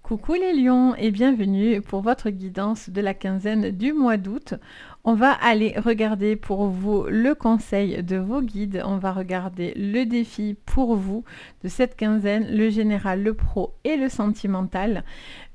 Coucou les lions et bienvenue pour votre guidance de la quinzaine du mois d'août. On va aller regarder pour vous le conseil de vos guides. On va regarder le défi pour vous de cette quinzaine, le général, le pro et le sentimental.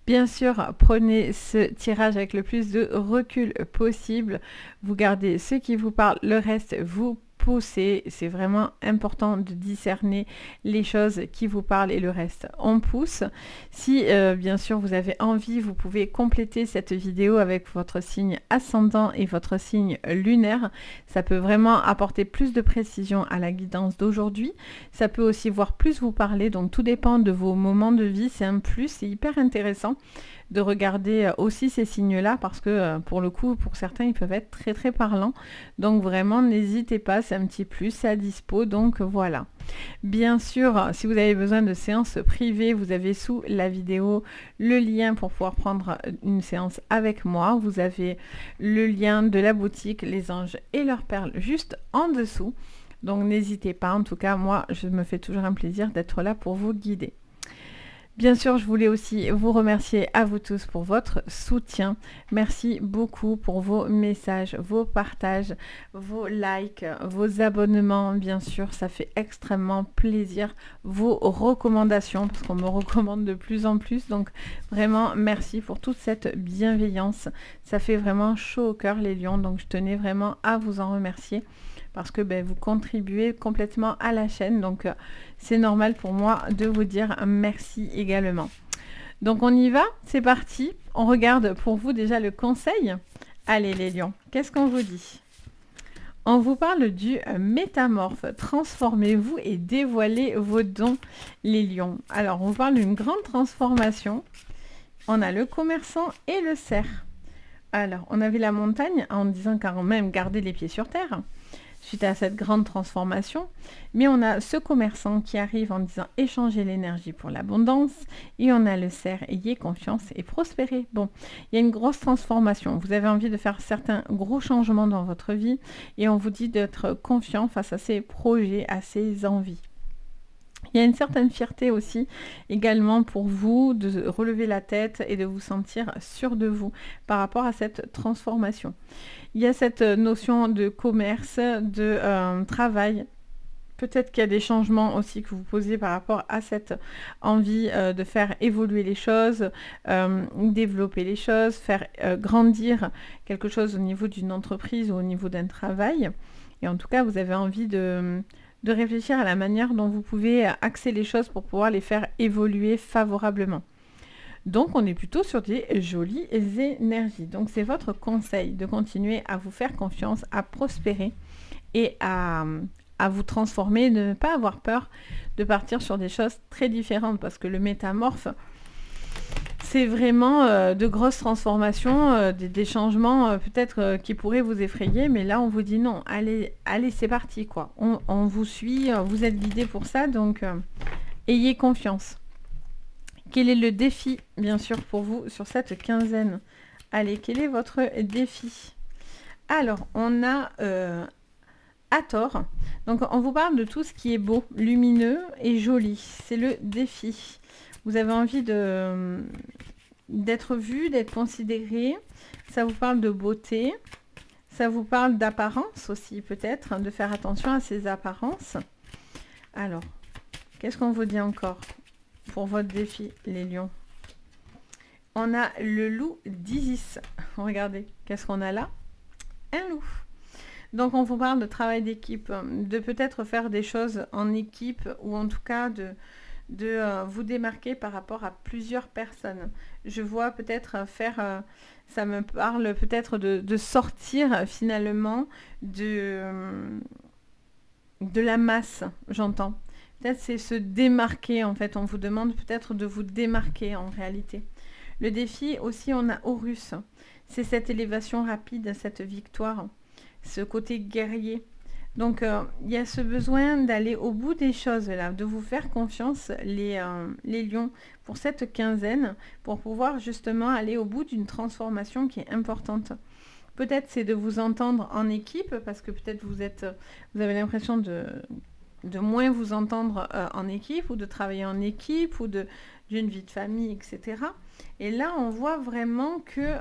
Bien sûr, prenez ce tirage avec le plus de recul possible. Vous gardez ce qui vous parle, le reste vous poussez. C'est vraiment important de discerner les choses qui vous parlent et le reste on pousse. Si bien sûr vous avez envie, vous pouvez compléter cette vidéo avec votre signe ascendant et votre signe lunaire. Ça peut vraiment apporter plus de précision à la guidance d'aujourd'hui. Ça peut aussi voir plus vous parler, donc tout dépend de vos moments de vie. C'est un plus, c'est hyper intéressant de regarder aussi ces signes-là parce que pour le coup, pour certains, ils peuvent être très très parlants. Donc vraiment, n'hésitez pas, c'est un petit plus, c'est à dispo, donc voilà. Bien sûr, si vous avez besoin de séances privées, vous avez sous la vidéo le lien pour pouvoir prendre une séance avec moi. Vous avez le lien de la boutique Les Anges et leurs perles juste en dessous. Donc n'hésitez pas, en tout cas, moi, je me fais toujours un plaisir d'être là pour vous guider. Bien sûr, je voulais aussi vous remercier à vous tous pour votre soutien. Merci beaucoup pour vos messages, vos partages, vos likes, vos abonnements. Bien sûr, ça fait extrêmement plaisir. Vos recommandations, parce qu'on me recommande de plus en plus. Donc, vraiment, merci pour toute cette bienveillance. Ça fait vraiment chaud au cœur, les lions. Donc, je tenais vraiment à vous en remercier parce que vous contribuez complètement à la chaîne. Donc, c'est normal pour moi de vous dire merci également. Donc, on y va, c'est parti. On regarde pour vous déjà le conseil. Allez, les lions, qu'est-ce qu'on vous dit ? On vous parle du métamorphe. Transformez-vous et dévoilez vos dons, les lions. Alors, on vous parle d'une grande transformation. On a le commerçant et le cerf. Alors, on avait la montagne en disant quand même garder les pieds sur terre suite à cette grande transformation. Mais on a ce commerçant qui arrive en disant échanger l'énergie pour l'abondance. Et on a le cerf, ayez confiance et prospérez. Bon, il y a une grosse transformation. Vous avez envie de faire certains gros changements dans votre vie. Et on vous dit d'être confiant face à ces projets, à ces envies. Il y a une certaine fierté aussi également pour vous de relever la tête et de vous sentir sûr de vous par rapport à cette transformation. Il y a cette notion de commerce, de travail. Peut-être qu'il y a des changements aussi que vous posez par rapport à cette envie de faire évoluer les choses, développer les choses, faire grandir quelque chose au niveau d'une entreprise ou au niveau d'un travail. Et en tout cas, vous avez envie de réfléchir à la manière dont vous pouvez axer les choses pour pouvoir les faire évoluer favorablement. Donc, on est plutôt sur des jolies énergies. Donc, c'est votre conseil de continuer à vous faire confiance, à prospérer et à vous transformer, de ne pas avoir peur de partir sur des choses très différentes parce que le métamorphe, c'est vraiment de grosses transformations, des changements peut-être qui pourraient vous effrayer, mais là on vous dit non, allez, c'est parti quoi. On vous suit, vous êtes guidé pour ça, donc ayez confiance. Quel est le défi, bien sûr, pour vous sur cette quinzaine ? Allez, quel est votre défi ? Alors, on a Hathor. Donc, on vous parle de tout ce qui est beau, lumineux et joli. C'est le défi. Vous avez envie d'être vu, d'être considéré. Ça vous parle de beauté. Ça vous parle d'apparence aussi, peut-être, de faire attention à ces apparences. Alors, qu'est-ce qu'on vous dit encore pour votre défi, les lions? On a le loup d'Isis. Regardez, qu'est-ce qu'on a là? Un loup. Donc, on vous parle de travail d'équipe, de peut-être faire des choses en équipe ou en tout cas de vous démarquer par rapport à plusieurs personnes. Je vois peut-être faire, ça me parle peut-être de sortir finalement de la masse, j'entends. Peut-être c'est se démarquer en fait, on vous demande peut-être de vous démarquer en réalité. Le défi aussi, on a Horus, c'est cette élévation rapide, cette victoire, ce côté guerrier. Donc, il y a ce besoin d'aller au bout des choses, là, de vous faire confiance, les lions, pour cette quinzaine, pour pouvoir justement aller au bout d'une transformation qui est importante. Peut-être c'est de vous entendre en équipe, parce que peut-être vous avez l'impression de moins vous entendre en équipe, ou de travailler en équipe, ou d'une vie de famille, etc. Et là, on voit vraiment que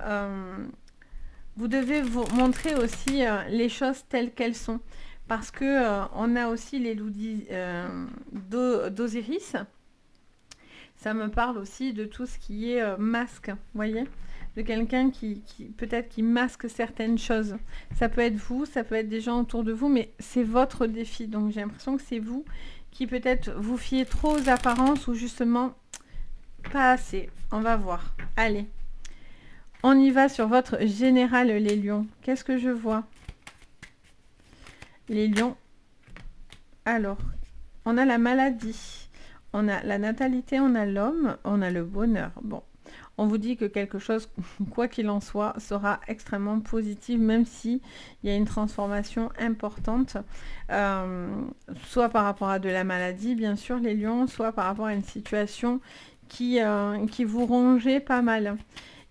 vous devez vous montrer aussi les choses telles qu'elles sont. Parce que on a aussi les loups d'Osiris. Ça me parle aussi de tout ce qui est masque, vous voyez, de quelqu'un qui peut-être qui masque certaines choses. Ça peut être vous, ça peut être des gens autour de vous, mais c'est votre défi. Donc j'ai l'impression que c'est vous qui peut-être vous fiez trop aux apparences ou justement pas assez. On va voir. Allez, on y va sur votre général, les lions. Qu'est-ce que je vois? Les lions. Alors, on a la maladie. On a la natalité, on a l'homme, on a le bonheur. Bon, on vous dit que quelque chose, quoi qu'il en soit, sera extrêmement positif, même si il y a une transformation importante, soit par rapport à de la maladie, bien sûr, les lions, soit par rapport à une situation qui vous rongeait pas mal.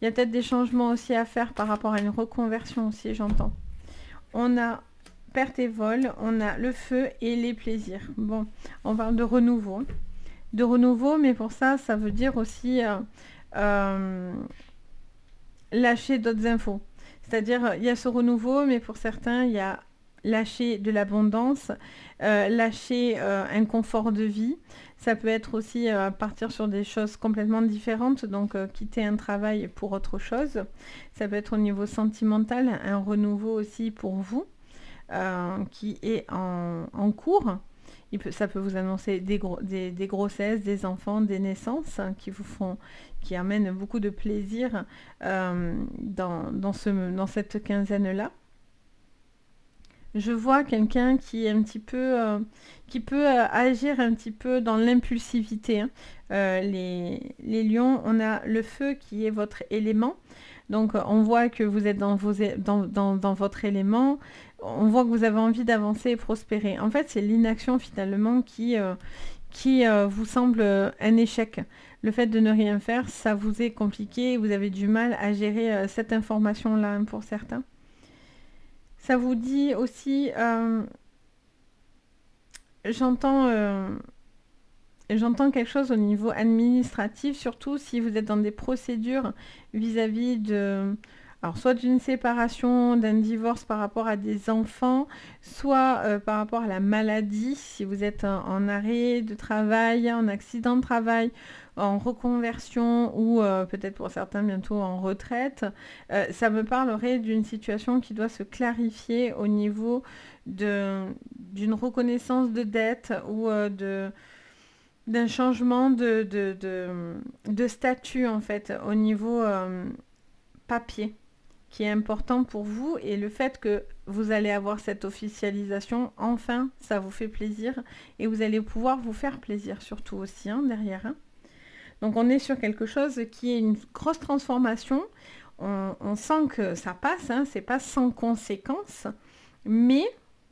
Il y a peut-être des changements aussi à faire par rapport à une reconversion aussi, j'entends. On a perte et vol, on a le feu et les plaisirs. Bon, on parle de renouveau. De renouveau, mais pour ça, ça veut dire aussi lâcher d'autres infos. C'est-à-dire, il y a ce renouveau, mais pour certains, il y a lâcher de l'abondance, lâcher un confort de vie. Ça peut être aussi partir sur des choses complètement différentes, donc quitter un travail pour autre chose. Ça peut être au niveau sentimental, un renouveau aussi pour vous, qui est en cours. Ça peut vous annoncer des grossesses, des enfants, des naissances qui amènent beaucoup de plaisir dans cette quinzaine-là. Je vois quelqu'un qui est un petit peu, qui peut agir un petit peu dans l'impulsivité. Hein. Les lions, on a le feu qui est votre élément. Donc on voit que vous êtes dans votre élément, on voit que vous avez envie d'avancer et prospérer. En fait, c'est l'inaction finalement qui vous semble un échec. Le fait de ne rien faire, ça vous est compliqué, vous avez du mal à gérer cette information-là hein, pour certains. Ça vous dit aussi, j'entends quelque chose au niveau administratif, surtout si vous êtes dans des procédures vis-à-vis de, alors soit d'une séparation, d'un divorce par rapport à des enfants, soit par rapport à la maladie, si vous êtes en arrêt de travail, en accident de travail, en reconversion ou peut-être pour certains bientôt en retraite. Ça me parlerait d'une situation qui doit se clarifier au niveau d'une reconnaissance de dette ou d'un changement de statut en fait au niveau papier qui est important pour vous et le fait que vous allez avoir cette officialisation, enfin ça vous fait plaisir et vous allez pouvoir vous faire plaisir surtout aussi hein, derrière. Hein. Donc on est sur quelque chose qui est une grosse transformation, on sent que ça passe, hein, c'est pas sans conséquence, mais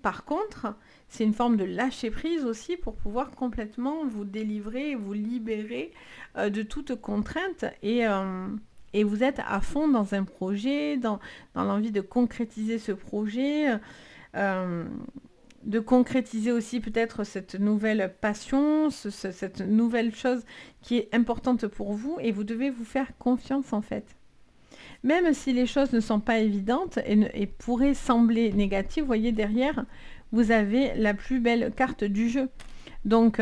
par contre c'est une forme de lâcher prise aussi pour pouvoir complètement vous délivrer, vous libérer de toute contrainte et vous êtes à fond dans un projet, dans l'envie de concrétiser ce projet, de concrétiser aussi peut-être cette nouvelle passion, cette nouvelle chose qui est importante pour vous et vous devez vous faire confiance en fait. Même si les choses ne sont pas évidentes et pourraient sembler négatives, vous voyez derrière, vous avez la plus belle carte du jeu. Donc,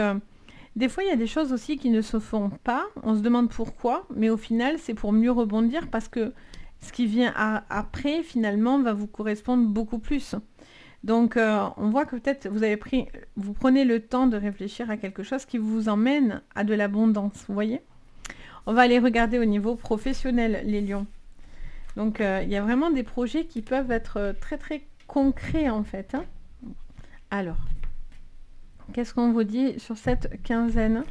des fois, il y a des choses aussi qui ne se font pas. On se demande pourquoi, mais au final, c'est pour mieux rebondir parce que ce qui vient après, finalement, va vous correspondre beaucoup plus. Donc, on voit que peut-être vous prenez le temps de réfléchir à quelque chose qui vous emmène à de l'abondance, vous voyez ? On va aller regarder au niveau professionnel, les lions. Donc, il y a vraiment des projets qui peuvent être très, très concrets, en fait. Hein. Alors, qu'est-ce qu'on vous dit sur cette quinzaine?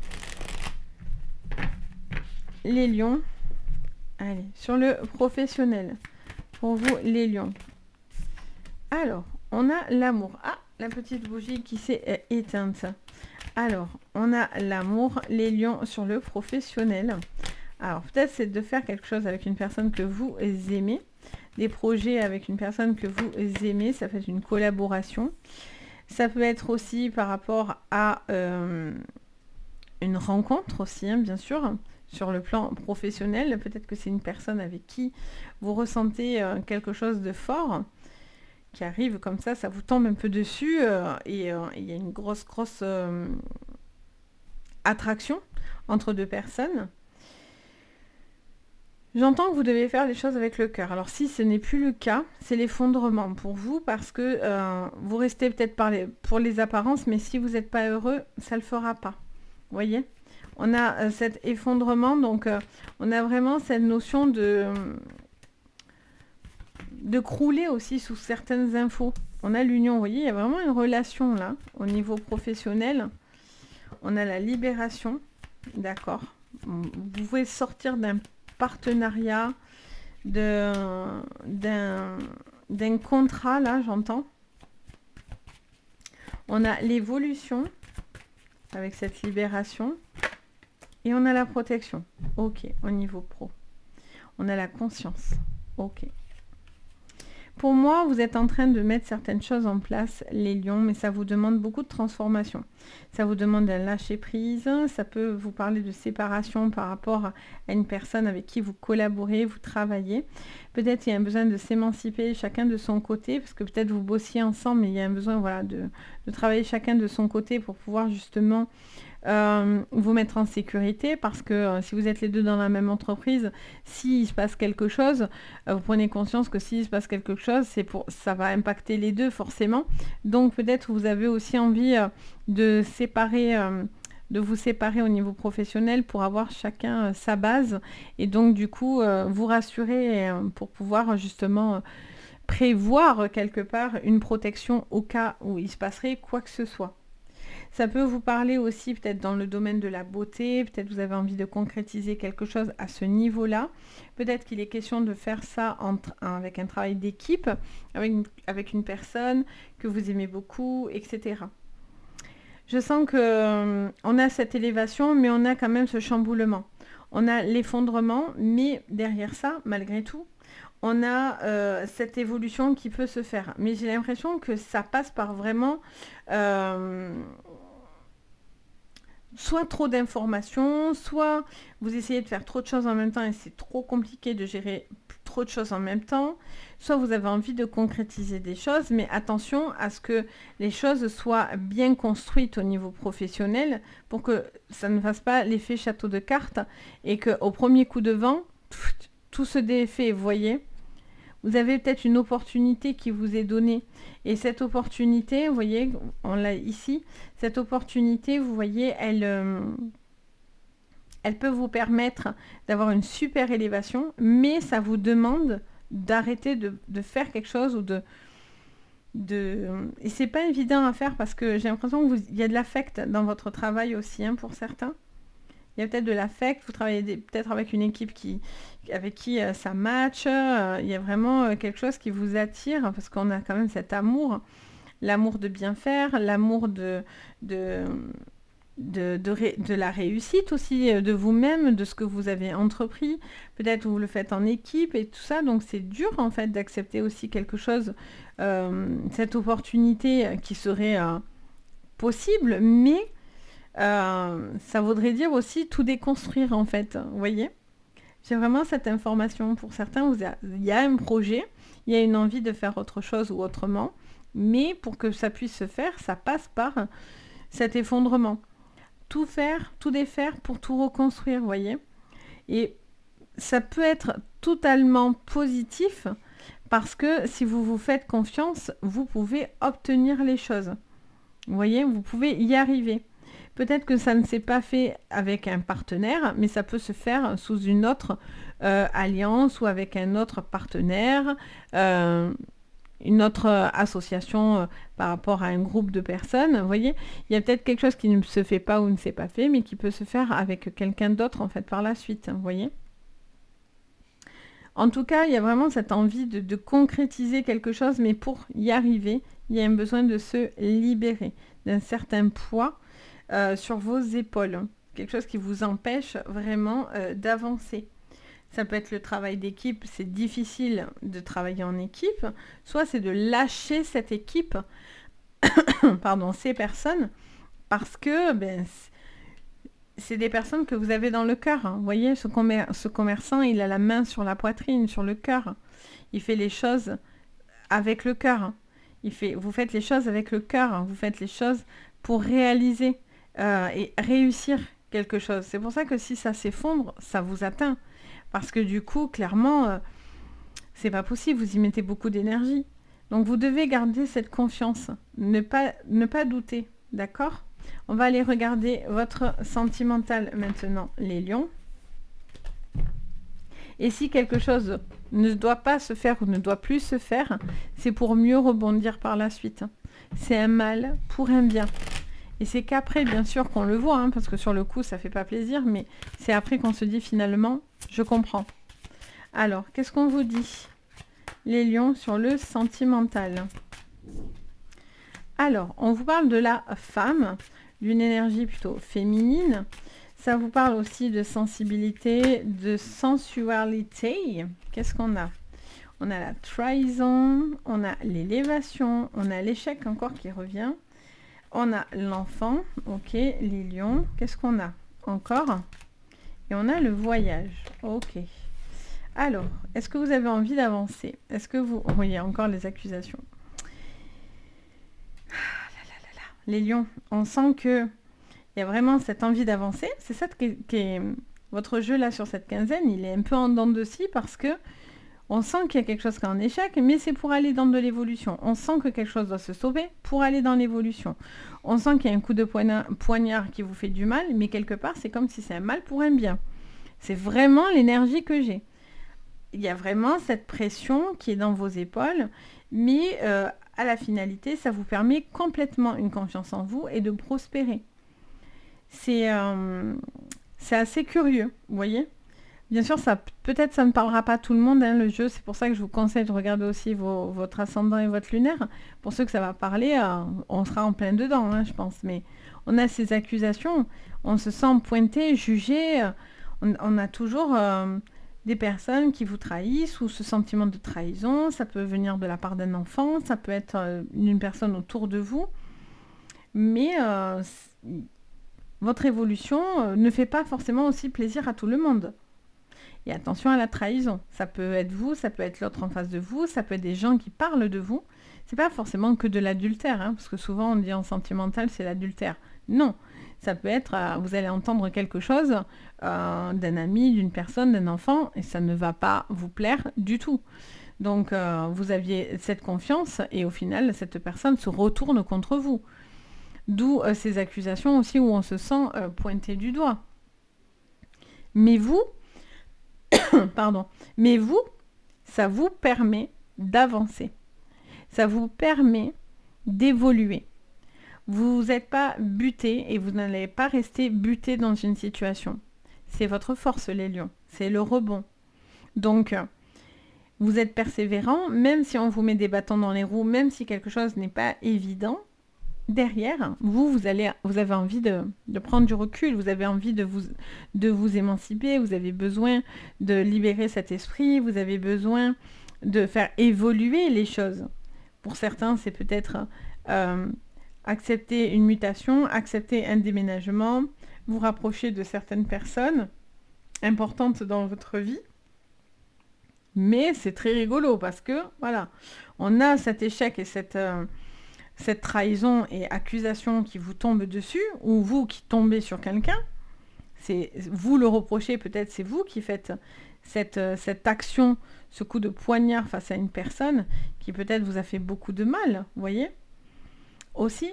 Les lions. Allez, sur le professionnel. Pour vous, les lions. Alors, on a l'amour. Ah, la petite bougie qui s'est éteinte. Alors, on a l'amour, les lions sur le professionnel. Alors, peut-être c'est de faire quelque chose avec une personne que vous aimez. Des projets avec une personne que vous aimez. Ça fait une collaboration. Ça peut être aussi par rapport à une rencontre aussi, hein, bien sûr. sur le plan professionnel. Peut-être que c'est une personne avec qui vous ressentez quelque chose de fort qui arrive comme ça vous tombe un peu dessus et il y a une grosse attraction entre deux personnes. J'entends que vous devez faire les choses avec le cœur. Alors si ce n'est plus le cas, c'est l'effondrement pour vous parce que vous restez peut-être pour les apparences, mais si vous n'êtes pas heureux, ça ne le fera pas. Vous voyez ? On a cet effondrement, donc on a vraiment cette notion de crouler aussi sous certaines infos. On a l'union, vous voyez, il y a vraiment une relation là, au niveau professionnel. On a la libération, d'accord. Vous pouvez sortir d'un partenariat, d'un contrat, là, j'entends. On a l'évolution avec cette libération. Et on a la protection. Ok, au niveau pro. On a la conscience. Ok. Pour moi, vous êtes en train de mettre certaines choses en place, les lions, mais ça vous demande beaucoup de transformation. Ça vous demande un lâcher-prise, ça peut vous parler de séparation par rapport à une personne avec qui vous collaborez, vous travaillez. Peut-être il y a un besoin de s'émanciper chacun de son côté, parce que peut-être vous bossiez ensemble, mais il y a un besoin de travailler chacun de son côté pour pouvoir justement vous mettre en sécurité, parce que si vous êtes les deux dans la même entreprise, s'il se passe quelque chose, vous prenez conscience que s'il se passe quelque chose, ça va impacter les deux forcément. Donc peut-être vous avez aussi envie de vous séparer au niveau professionnel pour avoir chacun sa base et donc du coup vous rassurer pour pouvoir justement prévoir quelque part une protection au cas où il se passerait quoi que ce soit. Ça peut vous parler aussi peut-être dans le domaine de la beauté, peut-être vous avez envie de concrétiser quelque chose à ce niveau-là. Peut-être qu'il est question de faire ça avec un travail d'équipe, avec une personne que vous aimez beaucoup, etc. Je sens qu'on a cette élévation, mais on a quand même ce chamboulement. On a l'effondrement, mais derrière ça, malgré tout, on a cette évolution qui peut se faire. Mais j'ai l'impression que ça passe par vraiment soit trop d'informations, soit vous essayez de faire trop de choses en même temps et c'est trop compliqué de gérer trop de choses en même temps, soit vous avez envie de concrétiser des choses, mais attention à ce que les choses soient bien construites au niveau professionnel pour que ça ne fasse pas l'effet château de cartes et qu'au premier coup de vent, tout se défait, vous voyez. Vous avez peut-être une opportunité qui vous est donnée. Et cette opportunité, vous voyez, on l'a ici, cette opportunité, vous voyez, elle peut vous permettre d'avoir une super élévation, mais ça vous demande d'arrêter de faire quelque chose ou Et c'est pas évident à faire parce que j'ai l'impression qu'il y a de l'affect dans votre travail aussi, hein, pour certains. Il y a peut-être de l'affect, vous travaillez peut-être avec une équipe avec qui ça match, il y a vraiment quelque chose qui vous attire, parce qu'on a quand même cet amour, l'amour de bien faire, l'amour de la réussite aussi, de vous-même, de ce que vous avez entrepris. Peut-être vous le faites en équipe et tout ça, donc c'est dur en fait d'accepter aussi quelque chose, cette opportunité qui serait possible, mais ça voudrait dire aussi tout déconstruire en fait, vous voyez. J'ai vraiment cette information. Pour certains, il y a un projet, il y a une envie de faire autre chose ou autrement, mais pour que ça puisse se faire, ça passe par cet effondrement. Tout faire, tout défaire pour tout reconstruire, vous voyez. Et ça peut être totalement positif parce que si vous vous faites confiance, vous pouvez obtenir les choses. Vous voyez, vous pouvez y arriver. Peut-être que ça ne s'est pas fait avec un partenaire, mais ça peut se faire sous une autre alliance ou avec un autre partenaire, une autre association par rapport à un groupe de personnes. Vous voyez, il y a peut-être quelque chose qui ne se fait pas ou ne s'est pas fait, mais qui peut se faire avec quelqu'un d'autre en fait par la suite. Vous voyez. En tout cas, il y a vraiment cette envie de concrétiser quelque chose, mais pour y arriver, il y a un besoin de se libérer d'un certain poids sur vos épaules, quelque chose qui vous empêche vraiment d'avancer. Ça peut être le travail d'équipe, c'est difficile de travailler en équipe, soit c'est de lâcher cette équipe, pardon, ces personnes, parce que c'est des personnes que vous avez dans le cœur. Hein. Vous voyez, ce commerçant, il a la main sur la poitrine, sur le cœur. Il fait les choses avec le cœur. Hein. Vous faites les choses avec le cœur. Hein. Vous faites les choses pour réaliser et réussir quelque chose. C'est pour ça que si ça s'effondre, ça vous atteint. Parce que du coup, clairement, c'est pas possible. Vous y mettez beaucoup d'énergie. Donc vous devez garder cette confiance. Ne pas douter. D'accord ? On va aller regarder votre sentimental maintenant, les lions. Et si quelque chose ne doit pas se faire ou ne doit plus se faire, c'est pour mieux rebondir par la suite. C'est un mal pour un bien. Et c'est qu'après, bien sûr, qu'on le voit, hein, parce que sur le coup, ça fait pas plaisir, mais c'est après qu'on se dit finalement, je comprends. Alors, qu'est-ce qu'on vous dit, les lions, sur le sentimental? Alors, on vous parle de la femme, d'une énergie plutôt féminine. Ça vous parle aussi de sensibilité, de sensualité. Qu'est-ce qu'on a? On a la trahison, on a l'élévation, on a l'échec encore qui revient. On a l'enfant, ok, les lions. Qu'est-ce qu'on a encore? Et on a le voyage, ok. Alors, est-ce que vous avez envie d'avancer? Est-ce que vous... Oui, il y a encore les accusations. Les lions, on sent que il y a vraiment cette envie d'avancer. C'est ça qui est votre jeu là sur cette quinzaine. Il est un peu en dents de scie parce que on sent qu'il y a quelque chose qui est en échec, mais c'est pour aller dans de l'évolution. On sent que quelque chose doit se sauver pour aller dans l'évolution. On sent qu'il y a un coup de poignard qui vous fait du mal, mais quelque part, c'est comme si c'est un mal pour un bien. C'est vraiment l'énergie que j'ai. Il y a vraiment cette pression qui est dans vos épaules, mais à la finalité, ça vous permet complètement une confiance en vous et de prospérer. C'est assez curieux, vous voyez. Bien sûr, peut-être ça ne parlera pas à tout le monde, hein, le jeu. C'est pour ça que je vous conseille de regarder aussi votre ascendant et votre lunaire. Pour ceux que ça va parler, on sera en plein dedans, hein, je pense. Mais on a ces accusations, on se sent pointé, jugé. On a toujours des personnes qui vous trahissent ou ce sentiment de trahison. Ça peut venir de la part d'un enfant, ça peut être une personne autour de vous. Mais votre évolution ne fait pas forcément aussi plaisir à tout le monde. Et attention à la trahison. Ça peut être vous, ça peut être l'autre en face de vous, ça peut être des gens qui parlent de vous. C'est pas forcément que de l'adultère, hein, parce que souvent on dit en sentimental c'est l'adultère. Non, ça peut être, vous allez entendre quelque chose d'un ami, d'une personne, d'un enfant, et ça ne va pas vous plaire du tout. Donc vous aviez cette confiance, et au final, cette personne se retourne contre vous. D'où ces accusations aussi où on se sent pointé du doigt. Mais vous, mais vous, ça vous permet d'avancer. Ça vous permet d'évoluer. Vous n'êtes pas buté et vous n'allez pas rester buté dans une situation. C'est votre force, les lions. C'est le rebond. Donc, vous êtes persévérant, même si on vous met des bâtons dans les roues, même si quelque chose n'est pas évident. Derrière, vous avez envie de prendre du recul, vous avez envie de vous émanciper, vous avez besoin de libérer cet esprit, vous avez besoin de faire évoluer les choses. Pour certains, c'est peut-être accepter une mutation, accepter un déménagement, vous rapprocher de certaines personnes importantes dans votre vie. Mais c'est très rigolo parce que, voilà, on a cet échec et cette trahison et accusation qui vous tombe dessus, ou vous qui tombez sur quelqu'un, c'est vous le reprochez, peut-être c'est vous qui faites cette action, ce coup de poignard face à une personne qui peut-être vous a fait beaucoup de mal, vous voyez, aussi.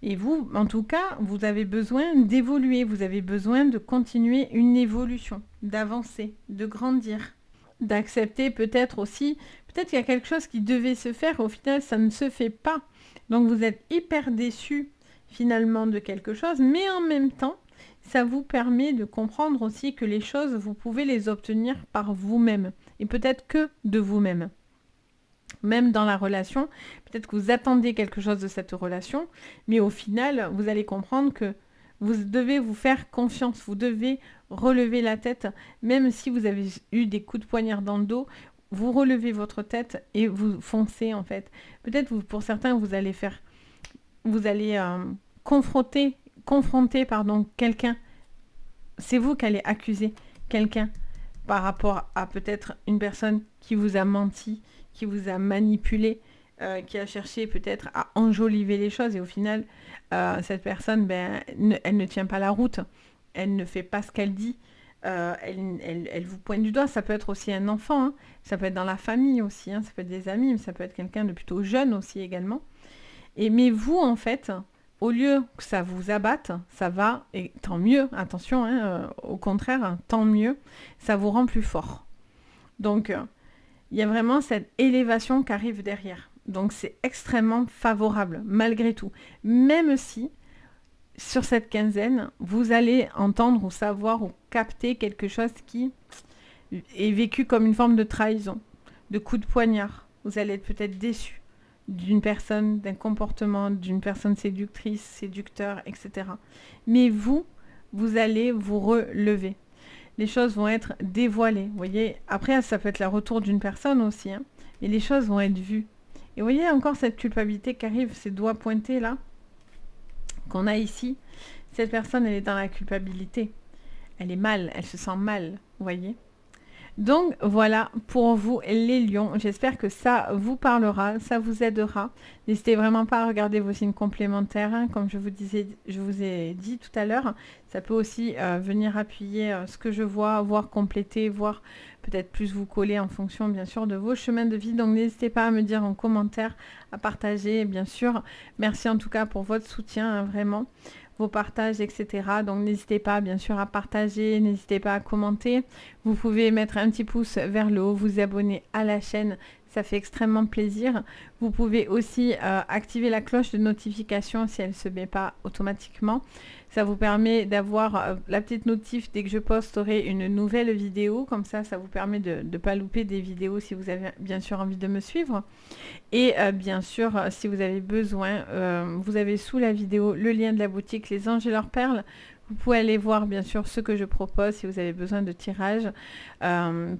Et vous, en tout cas, vous avez besoin d'évoluer, vous avez besoin de continuer une évolution, d'avancer, de grandir, d'accepter peut-être aussi, peut-être qu'il y a quelque chose qui devait se faire, au final ça ne se fait pas. Donc vous êtes hyper déçu finalement de quelque chose, mais en même temps, ça vous permet de comprendre aussi que les choses, vous pouvez les obtenir par vous-même, et peut-être que de vous-même. Même dans la relation, peut-être que vous attendez quelque chose de cette relation, mais au final, vous allez comprendre que vous devez vous faire confiance, vous devez relever la tête, même si vous avez eu des coups de poignard dans le dos, vous relevez votre tête et vous foncez en fait. Peut-être pour certains, vous allez confronter quelqu'un c'est vous qui allez accuser quelqu'un par rapport à peut-être une personne qui vous a menti, qui vous a manipulé, qui a cherché peut-être à enjoliver les choses et au final, cette personne, elle ne tient pas la route, elle ne fait pas ce qu'elle dit, elle vous pointe du doigt. Ça peut être aussi un enfant, hein. Ça peut être dans la famille aussi, hein. Ça peut être des amis, mais ça peut être quelqu'un de plutôt jeune aussi également. Mais vous, en fait, au lieu que ça vous abatte, ça va, et tant mieux, attention, hein, au contraire, hein, tant mieux, ça vous rend plus fort. Donc, il y a vraiment cette élévation qui arrive derrière. Donc, c'est extrêmement favorable, malgré tout. Même si, sur cette quinzaine, vous allez entendre ou savoir ou capter quelque chose qui est vécu comme une forme de trahison, de coup de poignard. Vous allez être peut-être déçu d'une personne, d'un comportement, d'une personne séductrice, séducteur, etc. Mais vous allez vous relever. Les choses vont être dévoilées. Vous voyez, après, ça peut être le retour d'une personne aussi, hein, mais les choses vont être vues. Et vous voyez encore cette culpabilité qui arrive, ces doigts pointés là, qu'on a ici. Cette personne, elle est dans la culpabilité. Elle est mal, elle se sent mal, vous voyez. Donc voilà pour vous les lions, j'espère que ça vous parlera, ça vous aidera. N'hésitez vraiment pas à regarder vos signes complémentaires, hein, comme je vous ai dit tout à l'heure. Ça peut aussi venir appuyer ce que je vois, voire compléter, voire peut-être plus vous coller en fonction bien sûr de vos chemins de vie. Donc n'hésitez pas à me dire en commentaire, à partager bien sûr. Merci en tout cas pour votre soutien, hein, vraiment. Vos partages, etc. Donc n'hésitez pas bien sûr à partager, n'hésitez pas à commenter. Vous pouvez mettre un petit pouce vers le haut, vous abonner à la chaîne, ça fait extrêmement plaisir. Vous pouvez aussi activer la cloche de notification si elle ne se met pas automatiquement. Ça vous permet d'avoir la petite notif dès que je posterai une nouvelle vidéo. Comme ça vous permet de ne pas louper des vidéos si vous avez bien sûr envie de me suivre. Et bien sûr, si vous avez besoin, vous avez sous la vidéo le lien de la boutique Les Anges et leurs perles. Vous pouvez aller voir bien sûr ce que je propose si vous avez besoin de tirage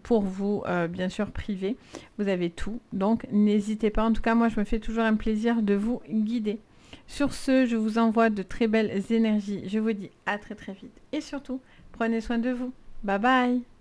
pour vous, bien sûr, privé. Vous avez tout, donc n'hésitez pas. En tout cas, moi, je me fais toujours un plaisir de vous guider. Sur ce, je vous envoie de très belles énergies. Je vous dis à très très vite. Et surtout, prenez soin de vous. Bye bye!